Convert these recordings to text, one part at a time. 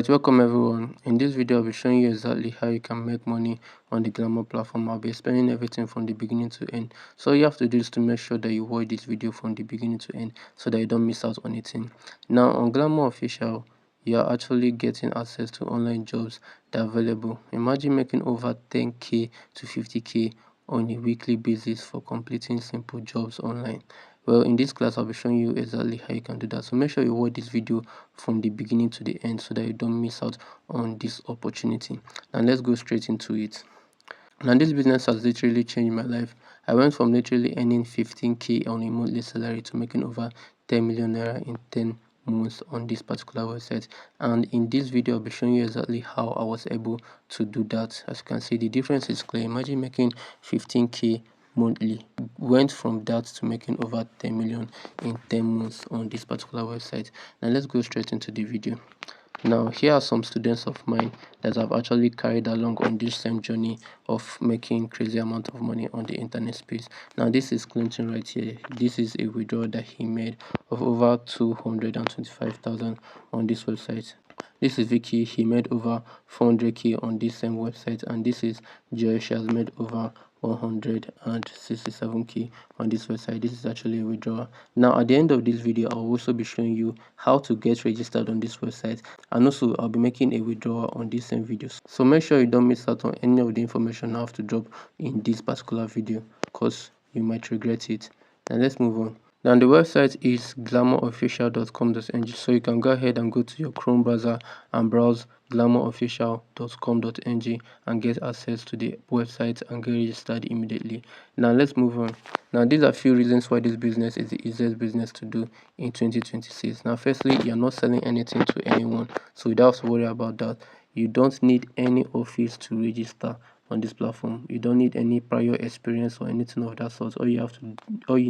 Alright, welcome everyone. In this video I'll be showing you exactly how you can make money on the Glamour platform. I'll be explaining everything from the beginning to end. So all you have to do is to make sure that you watch this video from the beginning to end so that you don't miss out on anything. Now on Glamour official, you are actually getting access to online jobs that are available. Imagine making over 10k to 50k on a weekly basis for completing simple jobs online. Well, in this class I'll be showing you exactly how you can do that, so make sure you watch this video from the beginning to the end so that you don't miss out on this opportunity. And let's go straight into it. Now this business has literally changed my life. I went from literally earning 15k on a monthly salary to making over 10 million naira in 10 months on this particular website. And in this video I'll be showing you exactly how I was able to do that. As you can see, the difference is clear. Imagine making 15k monthly, went from that to making over 10 million in 10 months on this particular website. Now let's go straight into the video. Now here are some students of mine that have actually carried along on this same journey of making crazy amount of money on the internet space. Now this is Clinton right here. This is a withdrawal that he made of over 225,000 on this website. This is Vicky. He made over 400k on this same website. And this is Joy. She has made over 167k on this website. This is actually a withdrawal. Now at the end of this video I'll also be showing you how to get registered on this website, and also I'll be making a withdrawal on these same videos, so make sure you don't miss out on any of the information I have to drop in this particular video, because you might regret it. And let's move on. Now the website is glamourofficial.com.ng, so you can go ahead and go to your Chrome browser and browse glamourofficial.com.ng and get access to the website and get registered immediately. Now let's move on. Now these are a few reasons why this business is the easiest business to do in 2026. Now firstly, you're not selling anything to anyone, so you don't have to worry about that. You don't need any office to register on this platform. You don't need any prior experience or anything of that sort. All you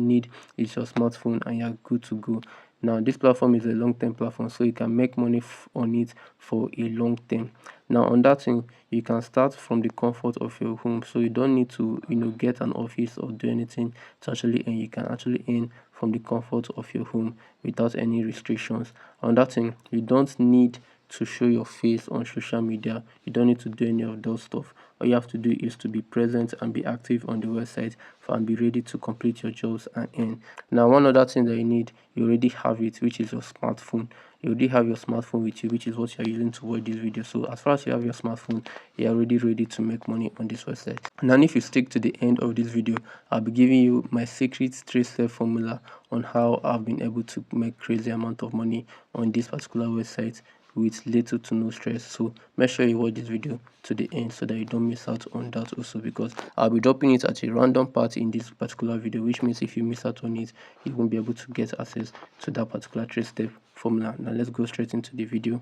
need is your smartphone and you're good to go. Now this platform is a long-term platform, so you can make money on it for a long term. Now on that thing, you can start from the comfort of your home, so you don't need to get an office or do anything to actually earn. You can actually earn from the comfort of your home without any restrictions. On that thing, you don't need to show your face on social media. You don't need to do any of those stuff. All you have to do is to be present and be active on the website and be ready to complete your jobs and earn. Now one other thing that you need, you already have it, which is your smartphone. You already have your smartphone with you, which is what you're using to watch this video. So as far as you have your smartphone, you're already ready to make money on this website. And if you stick to the end of this video, I'll be giving you my secret 3-step formula on how I've been able to make crazy amount of money on this particular website with little to no stress. So make sure you watch this video to the end so that you don't miss out on that also, because I'll be dropping it at a random part in this particular video, which means if you miss out on it, you won't be able to get access to that particular 3-step formula. Now let's go straight into the video.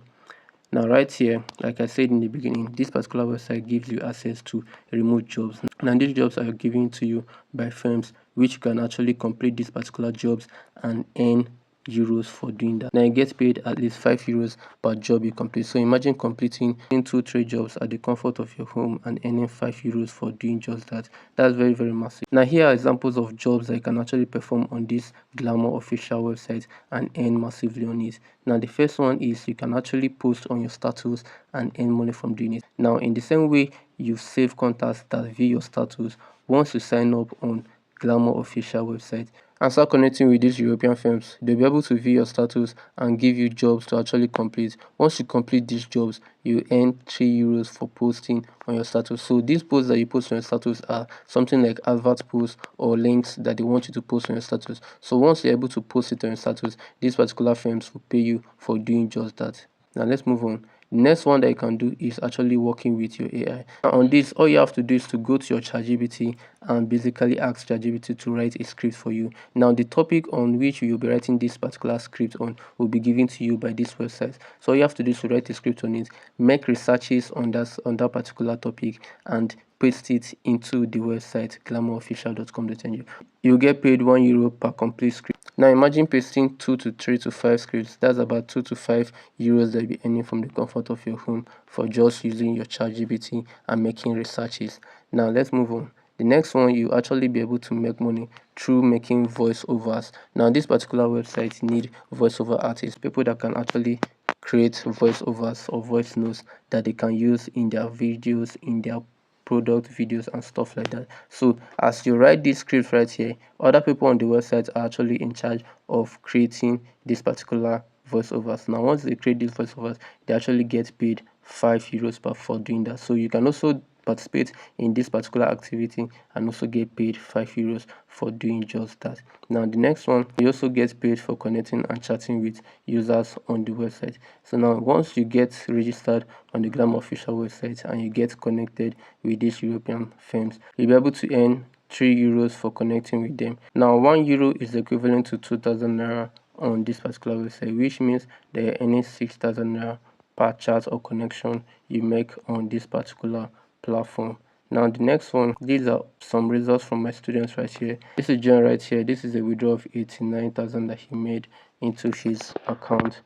Now right here, like I said in the beginning, this particular website gives you access to remote jobs. Now these jobs are given to you by firms, which you can actually complete these particular jobs and earn euros for doing that. Now you get paid at least 5 euros per job you complete. So imagine completing 2-3 jobs at the comfort of your home and earning 5 euros for doing just that. That's very, very massive. Now here are examples of jobs that you can actually perform on this Glamour official website and earn massively on it. Now the first one is you can actually post on your status and earn money from doing it. Now in the same way you save contacts that view your status, once you sign up on Glamour official website and start connecting with these European firms, they'll be able to view your status and give you jobs to actually complete. Once you complete these jobs, you earn 3 euros for posting on your status. So these posts that you post on your status are something like advert posts or links that they want you to post on your status. So once you're able to post it on your status, these particular firms will pay you for doing just that. Now let's move on. The next one that you can do is actually working with your AI. Now on this, all you have to do is to go to your ChatGPT and basically ask ChatGPT to write a script for you. Now the topic on which you'll be writing this particular script on will be given to you by this website. So all you have to do is to write a script on it, make researches on that particular topic, and paste it into the website glamourofficial.com.ng. You'll get paid 1 euro per complete script. Now imagine pasting 2 to 3 to 5 scripts. That's about 2 to 5 euros that you'll be earning from the comfort of your home for just using your ChatGPT and making researches. Now let's move on. The next one, you actually be able to make money through making voiceovers. Now this particular website need voiceover artists, people that can actually create voiceovers or voice notes that they can use in their videos, in their product videos and stuff like that. So as you write this script right here, other people on the website are actually in charge of creating this particular voiceovers. Now once they create these voiceovers, they actually get paid €5 for doing that. So you can also participate in this particular activity and also get paid €5 for doing just that. Now the next one, you also get paid for connecting and chatting with users on the website. So now once you get registered on the Glamour official website and you get connected with these European firms, you'll be able to earn €3 for connecting with them. Now €1 is equivalent to 2,000 naira on this particular website, which means they're earning 6,000 naira per chat or connection you make on this particular platform. Now the next one, these are some results from my students right here. This is John right here. This is a withdrawal of 89,000 that he made into his account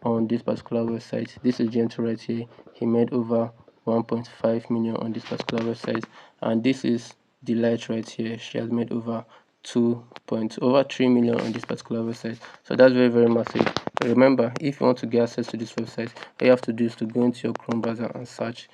on this particular website. This is Gentle right here. He made over 1.5 million on this particular website, and this is Delight right here. She has made over 3 million on this particular website. So that's very massive. Remember, if you want to get access to this website, all you have to do is to go into your Chrome browser and search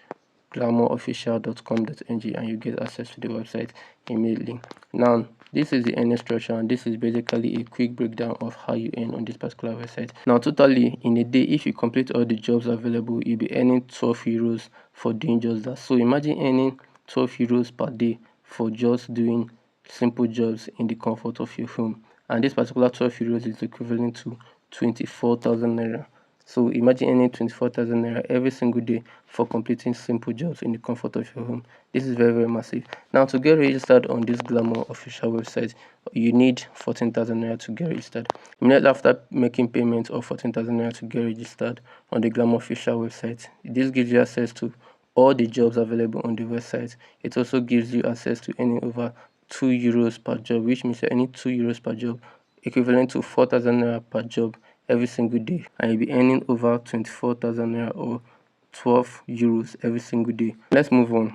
glamourofficial.com.ng and you get access to the website immediately. Now this is the earning structure, and this is basically a quick breakdown of how you earn on this particular website. Now totally in a day, if you complete all the jobs available, you'll be earning €12 for doing just that. So imagine earning €12 per day for just doing simple jobs in the comfort of your home, and this particular €12 is equivalent to 24,000 naira. So imagine earning 24,000 naira every single day for completing simple jobs in the comfort of your home. This is very massive. Now to get registered on this Glamour official website, you need 14,000 naira to get registered. Immediately after making payment of 14,000 naira to get registered on the Glamour official website, this gives you access to all the jobs available on the website. It also gives you access to earning over €2 per job, which means you're earning €2 per job, equivalent to 4,000 naira per job every single day, and you'll be earning over 24,000 naira or €12 every single day. Let's move on.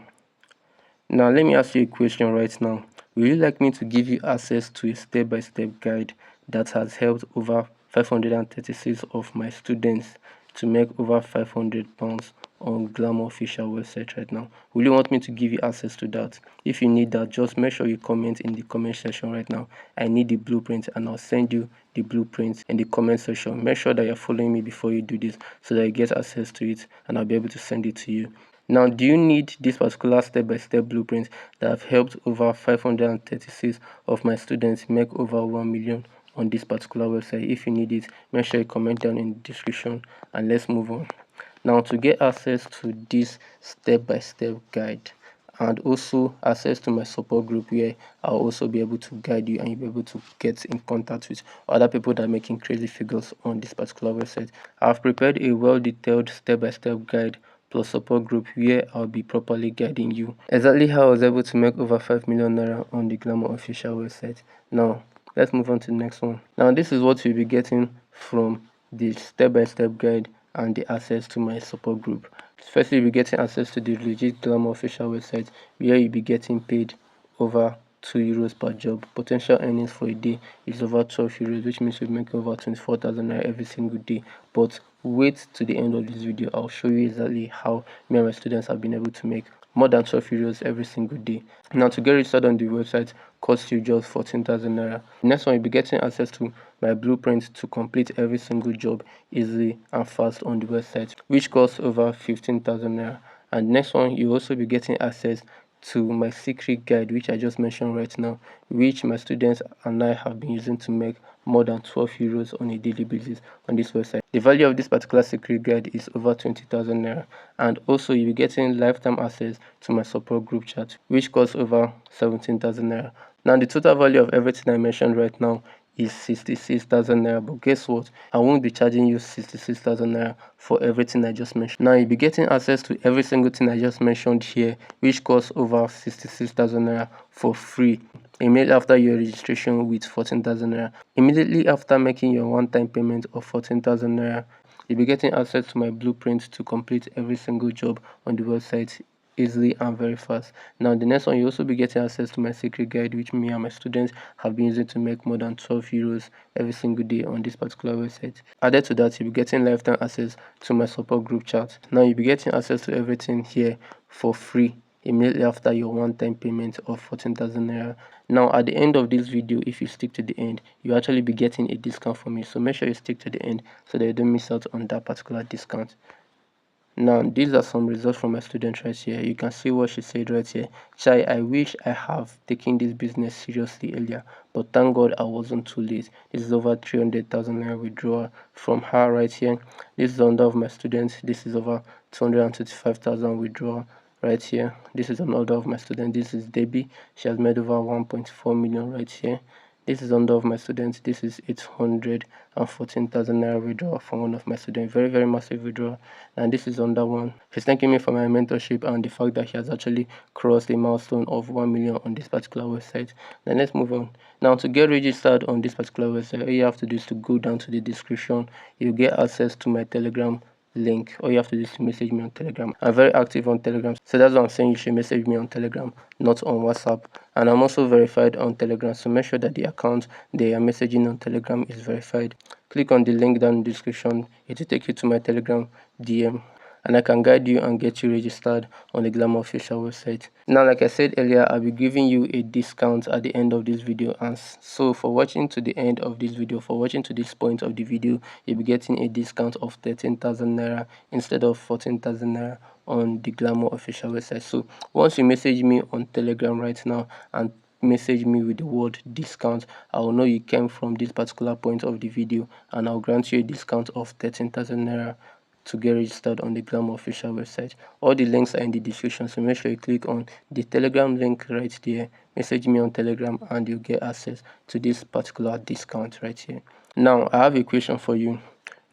Now let me ask you a question right now. Would you like me to give you access to a step-by-step guide that has helped over 536 of my students to make over £500 on Glamour official website right now? Will you want me to give you access to that? If you need that, just make sure you comment in the comment section right now. I need the blueprint, and I'll send you the blueprint in the comment section. Make sure that you're following me before you do this so that you get access to it, and I'll be able to send it to you. Now, do you need this particular step-by-step blueprint that have helped over 536 of my students make over 1 million on this particular website? If you need it, make sure you comment down in the description, and let's move on. Now, to get access to this step-by-step guide and also access to my support group, where I'll also be able to guide you and you'll be able to get in contact with other people that are making crazy figures on this particular website, I've prepared a well-detailed step-by-step guide plus support group where I'll be properly guiding you exactly how I was able to make over 5 million naira on the Glamour official website. Now let's move on to the next one. Now this is what you'll be getting from the step-by-step guide and the access to my support group. Firstly, you'll be getting access to the legit Glamour official website where you'll be getting paid over €2 per job. Potential earnings for a day is over €12, which means we make over 24,000 naira every single day. But wait to the end of this video, I'll show you exactly how me and my students have been able to make more than €12 every single day. Now to get registered on the website costs you just 14,000 naira. Next one, you'll be getting access to my blueprint to complete every single job easily and fast on the website, which costs over 15,000 naira. And next one, you'll also be getting access to my secret guide, which I just mentioned right now, which my students and I have been using to make more than €12 on a daily basis on this website. The value of this particular secret guide is over 20,000 naira, and also you'll be getting lifetime access to my support group chat, which costs over 17,000 naira. Now the total value of everything I mentioned right now is 66,000 naira, but guess what, I won't be charging you 66,000 naira for everything I just mentioned. Now you'll be getting access to every single thing I just mentioned here, which costs over 66,000 naira for free immediately after your registration with 14,000 naira. Immediately after making your one-time payment of 14,000 naira, you'll be getting access to my blueprint to complete every single job on the website easily and very fast. Now the next one, you also be getting access to my secret guide, which me and my students have been using to make more than 12 euros every single day on this particular website. Added to that, you'll be getting lifetime access to my support group chat. Now you'll be getting access to everything here for free immediately after your one-time payment of 14,000 naira. Now at the end of this video, if you stick to the end, you actually be getting a discount from me, so make sure you stick to the end so that you don't miss out on that particular discount. Now these are some results from my student right here. You can see what she said right here. Chai, I wish I have taken this business seriously earlier, but thank God I wasn't too late. This is over 300,000 naira withdrawal from her right here. This is under of my students. This is over 235,000 withdrawal right here. This is another of my student. This is Debbie. She has made over 1.4 million right here. This is under of my students. This is 814,000 naira withdrawal from one of my students. Very, very massive withdrawal. And this is under one. He's thanking me for my mentorship and the fact that he has actually crossed a milestone of 1 million on this particular website. Then let's move on. Now to get registered on this particular website, all you have to do is to go down to the description. You get access to my Telegram link. All you have to do is to message me on Telegram. I'm very active on Telegram, so that's why I'm saying you should message me on Telegram, not on WhatsApp. And I'm also verified on Telegram, so make sure that the account they are messaging on Telegram is verified. Click on the link down in the description. It will take you to my Telegram DM, and I can guide you and get you registered on the Glamour official website. Now, like I said earlier, I'll be giving you a discount at the end of this video, and so for watching to the end of this video, for watching to this point of the video, you'll be getting a discount of 13,000 naira instead of 14,000 naira on the Glamour official website. So once you message me on Telegram right now and message me with the word discount, I will know you came from this particular point of the video, and I'll grant you a discount of 13,000 naira to get registered on the Glamour official website. All the links are in the description, so make sure you click on the Telegram link right there, message me on Telegram, and you'll get access to this particular discount right here. Now I have a question for you.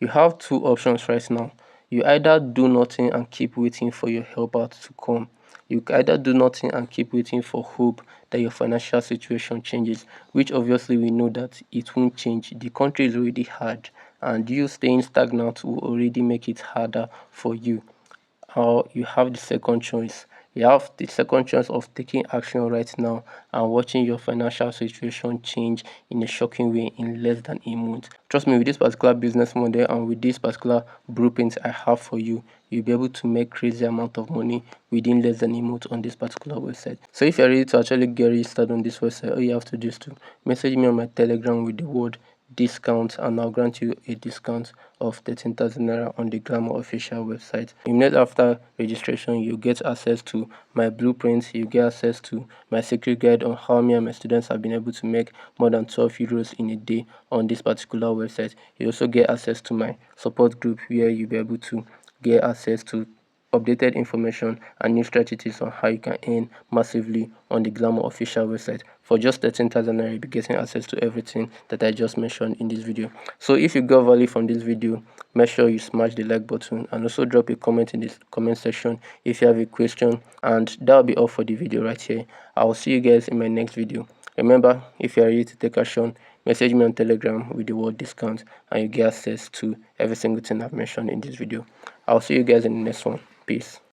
You have two options right now. You either do nothing and keep waiting for your helper to come. You either do nothing and keep waiting for hope that your financial situation changes, which obviously we know that it won't change. The country is already hard, and you staying stagnant will already make it harder for you. Or you have the second choice. You have the second choice of taking action right now and watching your financial situation change in a shocking way in less than a month. Trust me, with this particular business model and with this particular blueprint I have for you, you'll be able to make crazy amount of money within less than a month on this particular website. So if you're ready to actually get registered on this website, all you have to do is to message me on my Telegram with the word discount, and I'll grant you a discount of 13,000 naira on the Glamour official website. Immediately after registration, you get access to my blueprints, you get access to my secret guide on how me and my students have been able to make more than 12 euros in a day on this particular website. You also get access to my support group, where you'll be able to get access to updated information and new strategies on how you can earn massively on the Glamour official website. For just 13,000 naira, you'll be getting access to everything that I just mentioned in this video. So if you got value from this video, make sure you smash the like button and also drop a comment in this comment section if you have a question. And that'll be all for the video right here. I will see you guys in my next video. Remember, if you are ready to take action, message me on Telegram with the word discount, and you get access to every single thing I've mentioned in this video. I'll see you guys in the next one. Peace.